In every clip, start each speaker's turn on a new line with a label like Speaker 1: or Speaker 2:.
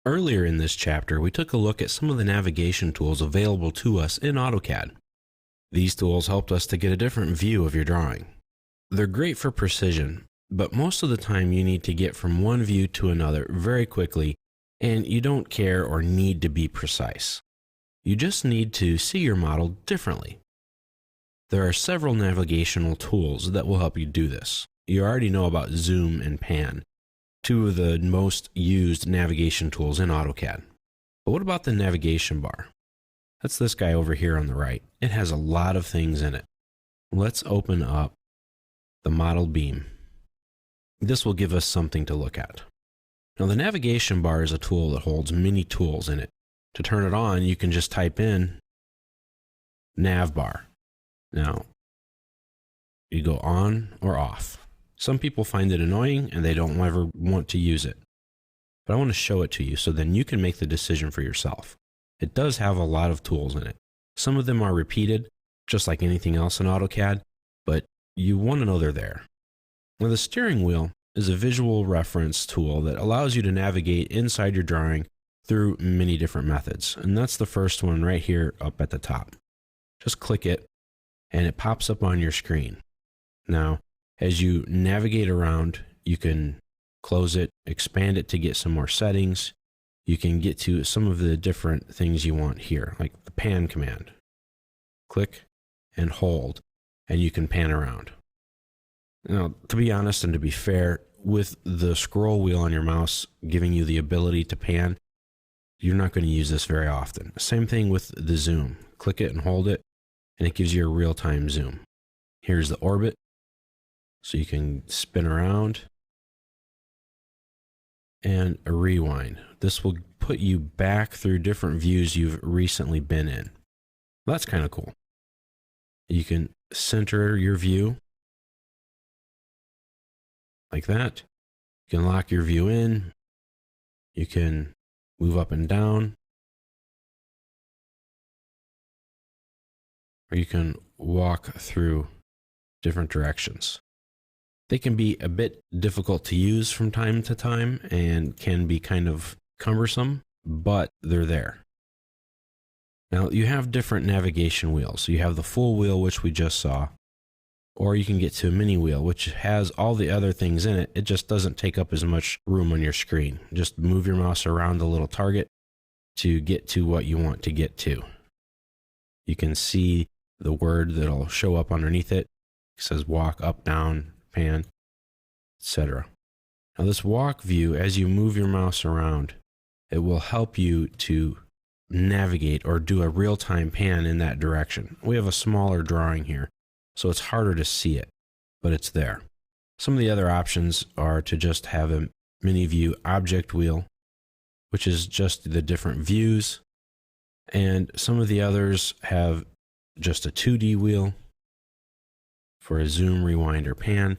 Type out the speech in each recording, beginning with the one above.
Speaker 1: Earlier in this chapter, we took a look at some of the navigation tools available to us in AutoCAD. These tools helped us to get a different view of your drawing. They're great for precision, but most of the time you need to get from one view to another very quickly, and you don't care or need to be precise. You just need to see your model differently. There are several navigational tools that will help you do this. You already know about zoom and pan, two of the most used navigation tools in AutoCAD. But what about the navigation bar? That's this guy over here on the right. It has a lot of things in it. Let's open up the model beam. This will give us something to look at. Now, the navigation bar is a tool that holds many tools in it. To turn it on, you can just type in nav bar. Now, you go on or off. Some people find it annoying and they don't ever want to use it. But I want to show it to you so then you can make the decision for yourself. It does have a lot of tools in it. Some of them are repeated, just like anything else in AutoCAD, but you want to know they're there. Now, the steering wheel is a visual reference tool that allows you to navigate inside your drawing through many different methods. And that's the first one right here up at the top. Just click it and it pops up on your screen. Now, as you navigate around, you can close it, expand it to get some more settings. You can get to some of the different things you want here, like the pan command. Click and hold, and you can pan around. Now, to be honest and to be fair, with the scroll wheel on your mouse giving you the ability to pan, you're not going to use this very often. Same thing with the zoom. Click it and hold it, and it gives you a real-time zoom. Here's the orbit, so you can spin around, and a rewind. This will put you back through different views you've recently been in. That's kind of cool. You can center your view like that. You can lock your view in. You can move up and down. Or you can walk through different directions. They can be a bit difficult to use from time to time and can be kind of cumbersome, but they're there. Now, you have different navigation wheels. You have the full wheel, which we just saw, or you can get to a mini wheel, which has all the other things in it. It just doesn't take up as much room on your screen. Just move your mouse around the little target to get to what you want to get to. You can see the word that'll show up underneath it. It says walk, up, down, pan, etc. Now, this walk view, as you move your mouse around, it will help you to navigate or do a real-time pan in that direction. We have a smaller drawing here, so it's harder to see it, but it's there. Some of the other options are to just have a mini view object wheel, which is just the different views, and some of the others have just a 2D wheel for a zoom, rewind, or pan,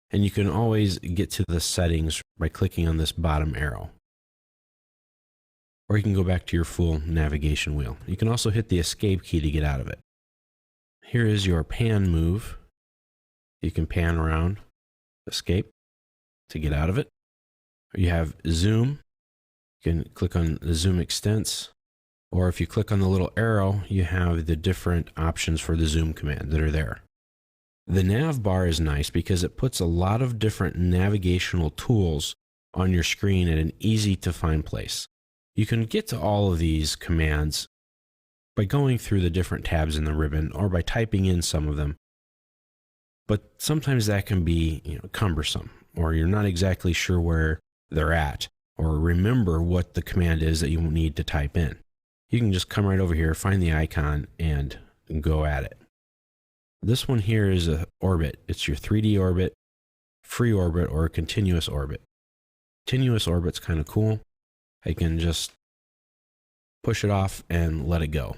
Speaker 1: and you can always get to the settings by clicking on this bottom arrow. Or you can go back to your full navigation wheel. You can also hit the escape key to get out of it. Here is your pan move. You can pan around, escape to get out of it. Or you have zoom. You can click on the zoom extents. Or if you click on the little arrow, you have the different options for the zoom command that are there. The nav bar is nice because it puts a lot of different navigational tools on your screen at an easy to find place. You can get to all of these commands by going through the different tabs in the ribbon or by typing in some of them. But sometimes that can be, cumbersome, or you're not exactly sure where they're at or remember what the command is that you need to type in. You can just come right over here, find the icon, and go at it. This one here is an orbit. It's your 3D orbit, free orbit, or a continuous orbit. Continuous orbit's kind of cool. I can just push it off and let it go.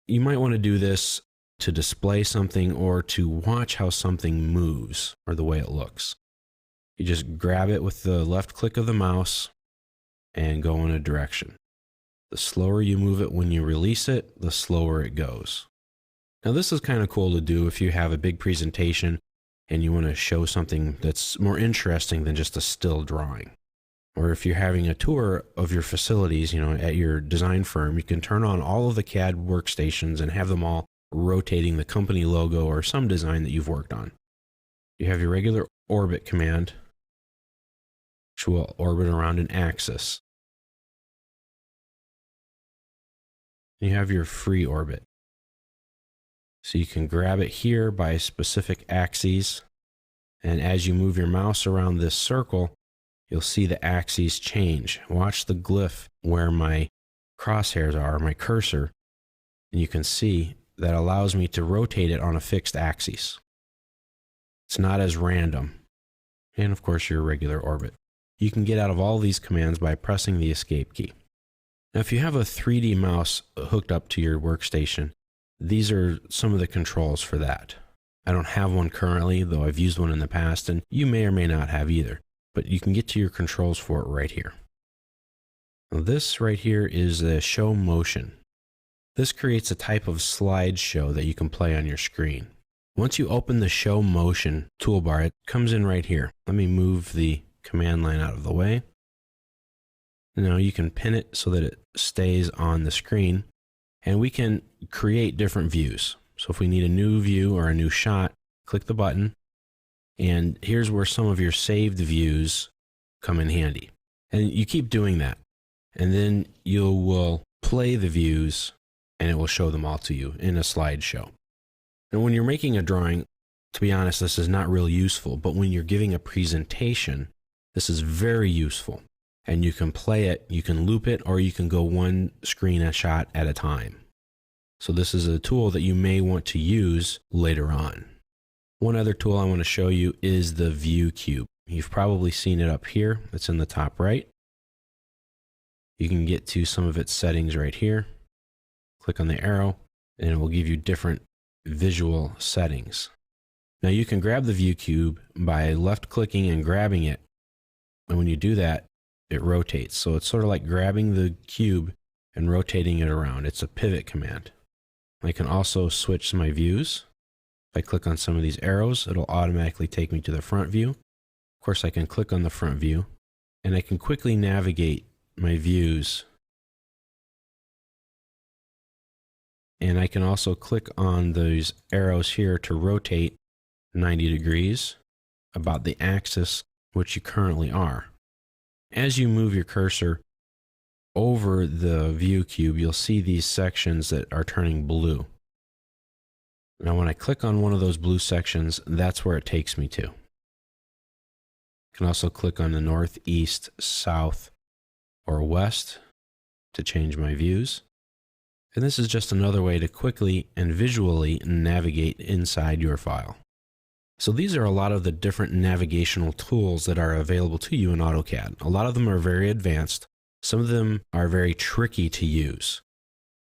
Speaker 1: You might want to do this to display something or to watch how something moves or the way it looks. You just grab it with the left click of the mouse and go in a direction. The slower you move it when you release it, the slower it goes. Now, this is kind of cool to do if you have a big presentation and you want to show something that's more interesting than just a still drawing. Or if you're having a tour of your facilities, at your design firm, you can turn on all of the CAD workstations and have them all rotating the company logo or some design that you've worked on. You have your regular orbit command, which will orbit around an axis. You have your free orbit. So you can grab it here by specific axes. And as you move your mouse around this circle, you'll see the axes change. Watch the glyph where my crosshairs are, my cursor, and you can see that allows me to rotate it on a fixed axis. It's not as random. And of course, your regular orbit. You can get out of all these commands by pressing the escape key. Now, if you have a 3D mouse hooked up to your workstation, these are some of the controls for that. I don't have one currently, though I've used one in the past, and you may or may not have either. But you can get to your controls for it right here. Now, this right here is a show motion. This creates a type of slideshow that you can play on your screen. Once you open the show motion toolbar, it comes in right here. Let me move the command line out of the way. Now you can pin it so that it stays on the screen, and we can create different views. So if we need a new view or a new shot, click the button, and here's where some of your saved views come in handy. And you keep doing that, and then you will play the views and it will show them all to you in a slideshow. And when you're making a drawing, to be honest, this is not real useful, but when you're giving a presentation, this is very useful. And you can play it, you can loop it, or you can go one screen a shot at a time. So this is a tool that you may want to use later on. One other tool I want to show you is the View Cube. You've probably seen it up here. It's in the top right. You can get to some of its settings right here. Click on the arrow, and it will give you different visual settings. Now you can grab the View Cube by left-clicking and grabbing it. And when you do that, it rotates. So it's sort of like grabbing the cube and rotating it around. It's a pivot command. I can also switch my views. If I click on some of these arrows, it'll automatically take me to the front view. Of course, I can click on the front view, and I can quickly navigate my views. And I can also click on those arrows here to rotate 90 degrees about the axis which you currently are. As you move your cursor over the View Cube, you'll see these sections that are turning blue. Now, when I click on one of those blue sections, that's where it takes me to. I can also click on the north, east, south, or west to change my views. And this is just another way to quickly and visually navigate inside your file. So these are a lot of the different navigational tools that are available to you in AutoCAD. A lot of them are very advanced. Some of them are very tricky to use.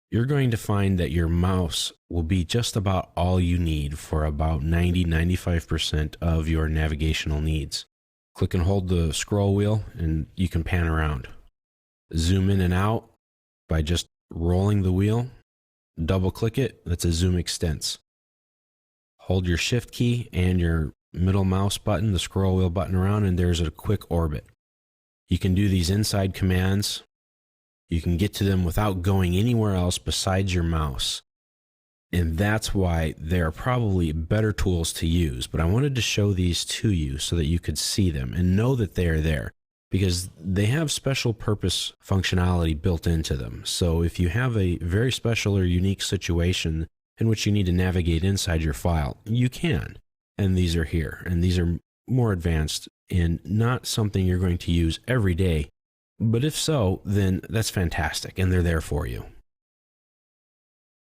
Speaker 1: You're going to find that your mouse will be just about all you need for about 90–95% of your navigational needs. Click and hold the scroll wheel and you can pan around. Zoom in and out by just rolling the wheel. Double click it, that's a zoom extents. Hold your shift key and your middle mouse button, the scroll wheel button around, and there's a quick orbit. You can do these inside commands. You can get to them without going anywhere else besides your mouse. And that's why they're probably better tools to use. But I wanted to show these to you so that you could see them and know that they are there, because they have special purpose functionality built into them. So if you have a very special or unique situation in which you need to navigate inside your file, you can. And these are here. And these are more advanced and not something you're going to use every day. But if so, then that's fantastic, and they're there for you.